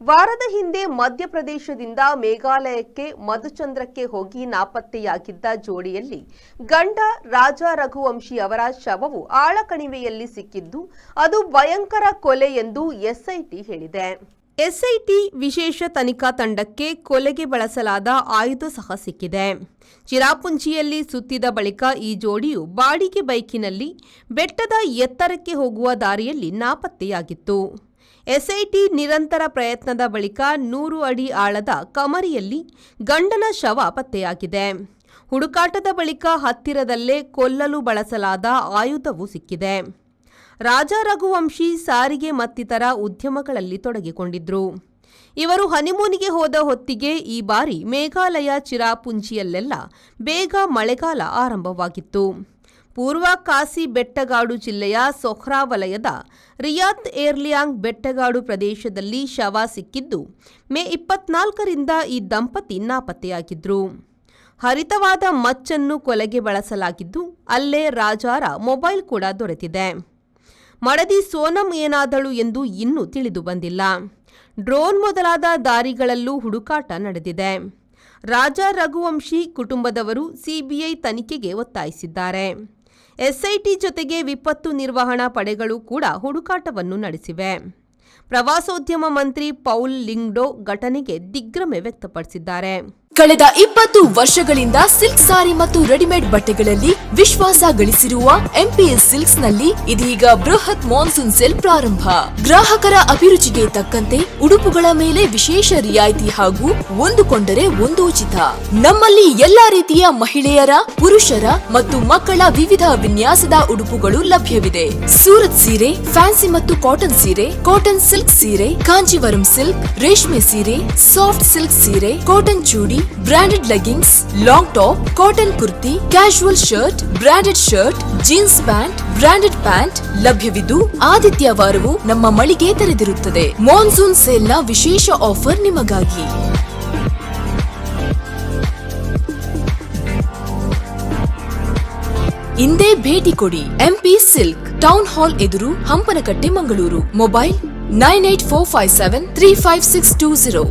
ವಾರದ ಹಿಂದೆ ಮಧ್ಯಪ್ರದೇಶದಿಂದ ಮೇಘಾಲಯಕ್ಕೆ ಮಧುಚಂದ್ರಕ್ಕೆ ಹೋಗಿ ನಾಪತ್ತೆಯಾಗಿದ್ದ ಜೋಡಿಯಲ್ಲಿ ಗಂಡ ರಾಜಾ ರಘುವಂಶಿ ಅವರ ಶವವು ಆಳಕಣಿವೆಯಲ್ಲಿ ಸಿಕ್ಕಿದ್ದು ಅದು ಭಯಂಕರ ಕೊಲೆ ಎಂದು ಎಸ್ಐಟಿ ಹೇಳಿದೆ. ಎಸ್ಐಟಿ ವಿಶೇಷ ತನಿಖಾ ತಂಡಕ್ಕೆ ಕೊಲೆಗೆ ಬಳಸಲಾದ ಆಯುಧ ಸಹ ಸಿಕ್ಕಿದೆ. ಚಿರಾಪುಂಜಿಯಲ್ಲಿ ಸುತ್ತಿದ ಬಳಿಕ ಈ ಜೋಡಿಯು ಬಾಡಿಗೆ ಬೈಕಿನಲ್ಲಿ ಬೆಟ್ಟದ ಎತ್ತರಕ್ಕೆ ಹೋಗುವ ದಾರಿಯಲ್ಲಿ ನಾಪತ್ತೆಯಾಗಿತ್ತು. ಎಸ್ಐಟಿ ನಿರಂತರ ಪ್ರಯತ್ನದ ಬಳಿಕ 100 ಅಡಿ ಆಳದ ಕಮರಿಯಲ್ಲಿ ಗಂಡನ ಶವ ಪತ್ತೆಯಾಗಿದೆ. ಹುಡುಕಾಟದ ಬಳಿಕ ಹತ್ತಿರದಲ್ಲೇ ಕೊಲ್ಲಲು ಬಳಸಲಾದ ಆಯುಧವೂ ಸಿಕ್ಕಿದೆ. ರಾಜಾ ರಘುವಂಶಿ ಸಾರಿಗೆ ಮತ್ತಿತರ ಉದ್ಯಮಗಳಲ್ಲಿ ತೊಡಗಿಕೊಂಡಿದ್ರು. ಇವರು ಹನಿಮೂನಿಗೆ ಹೋದ ಹೊತ್ತಿಗೆ ಈ ಬಾರಿ ಮೇಘಾಲಯ ಚಿರಾಪುಂಜಿಯಲ್ಲೆಲ್ಲ ಬೇಗ ಮಳೆಗಾಲ ಆರಂಭವಾಗಿತ್ತು. ಪೂರ್ವ ಕಾಸಿ ಬೆಟ್ಟಗಾಡು ಜಿಲ್ಲೆಯ ಸೊಹ್ರಾ ವಲಯದ ರಿಯಾತ್ ಏರ್ಲಿಯಾಂಗ್ ಬೆಟ್ಟಗಾಡು ಪ್ರದೇಶದಲ್ಲಿ ಶವ ಸಿಕ್ಕಿದ್ದು ಮೇ 24ರಿಂದ ಈ ದಂಪತಿ ನಾಪತ್ತೆಯಾಗಿದ್ರು. ಹರಿತವಾದ ಮಚ್ಚನ್ನು ಕೊಲೆಗೆ ಬಳಸಲಾಗಿದ್ದು ಅಲ್ಲೇ ರಾಜಾರ ಮೊಬೈಲ್ ಕೂಡ ದೊರೆತಿದೆ. ಮಡದಿ ಸೋನಂ ಏನಾದಳು ಎಂದು ಇನ್ನೂ ತಿಳಿದು ಬಂದಿಲ್ಲ. ಡ್ರೋನ್ ಮೊದಲಾದ ದಾರಿಗಳಲ್ಲೂ ಹುಡುಕಾಟ ನಡೆದಿದೆ. ರಾಜಾ ರಘುವಂಶಿ ಕುಟುಂಬದವರು ಸಿಬಿಐ ತನಿಖೆಗೆ ಒತ್ತಾಯಿಸಿದ್ದಾರೆ. ಎಸ್ಐಟಿ ಜೊತೆಗೆ ವಿಪತ್ತು ನಿರ್ವಹಣಾ ಪಡೆಗಳು ಕೂಡ ಹುಡುಕಾಟವನ್ನು ನಡೆಸಿವೆ. ಪ್ರವಾಸೋದ್ಯಮ ಮಂತ್ರಿ ಪೌಲ್ ಲಿಂಗ್ಡೋ ಘಟನೆಗೆ ದಿಗ್ಭ್ರಮೆ ವ್ಯಕ್ತಪಡಿಸಿದ್ದಾರೆ. ಕಳೆದ 20 ವರ್ಷಗಳಿಂದ ಸಿಲ್ಕ್ ಸಾರಿ ಮತ್ತು ರೆಡಿಮೇಡ್ ಬಟ್ಟೆಗಳಲ್ಲಿ ವಿಶ್ವಾಸ ಗಳಿಸಿರುವ ಎಂಪಿಎಸ್ ಸಿಲ್ಕ್ಸ್ ನಲ್ಲಿ ಇದೀಗ ಬೃಹತ್ ಮಾನ್ಸೂನ್ ಸೇಲ್ ಪ್ರಾರಂಭ. ಗ್ರಾಹಕರ ಅಭಿರುಚಿಗೆ ತಕ್ಕಂತೆ ಉಡುಪುಗಳ ಮೇಲೆ ವಿಶೇಷ ರಿಯಾಯಿತಿ ಹಾಗೂ ಒಂದು ಕೊಂಡರೆ ಒಂದು ಉಚಿತ. ನಮ್ಮಲ್ಲಿ ಎಲ್ಲಾ ರೀತಿಯ ಮಹಿಳೆಯರ, ಪುರುಷರ ಮತ್ತು ಮಕ್ಕಳ ವಿವಿಧ ವಿನ್ಯಾಸದ ಉಡುಪುಗಳು ಲಭ್ಯವಿದೆ. ಸೂರತ್ ಸೀರೆ, ಫ್ಯಾನ್ಸಿ ಮತ್ತು ಕಾಟನ್ ಸೀರೆ, ಕಾಟನ್ ಸಿಲ್ಕ್ ಸೀರೆ, ಕಾಂಜೀವರಂ ಸಿಲ್ಕ್, ರೇಷ್ಮೆ ಸೀರೆ, ಸಾಫ್ಟ್ ಸಿಲ್ಕ್ ಸೀರೆ, cotton chudi, branded leggings, long top, cotton kurti, casual shirt, branded shirt, jeans pant, branded pant ಲಭ್ಯವಿದ್ದು ಆದಿತ್ಯವಾರವೂ ನಮ್ಮ ಮಳಿಗೆ ತೆರೆದಿರುತ್ತದೆ. ಮಾನ್ಸೂನ್ ಸೇಲ್ನ ವಿಶೇಷ ಆಫರ್ ನಿಮಗಾಗಿ. ಇಂದೇ ಭೇಟಿ ಕೊಡಿ. ಎಂಪಿ ಸಿಲ್ಕ್, ಟೌನ್ ಹಾಲ್ ಎದುರು, ಹಂಪನಕಟ್ಟೆ, ಮಂಗಳೂರು. ಮೊಬೈಲ್ 9845735620.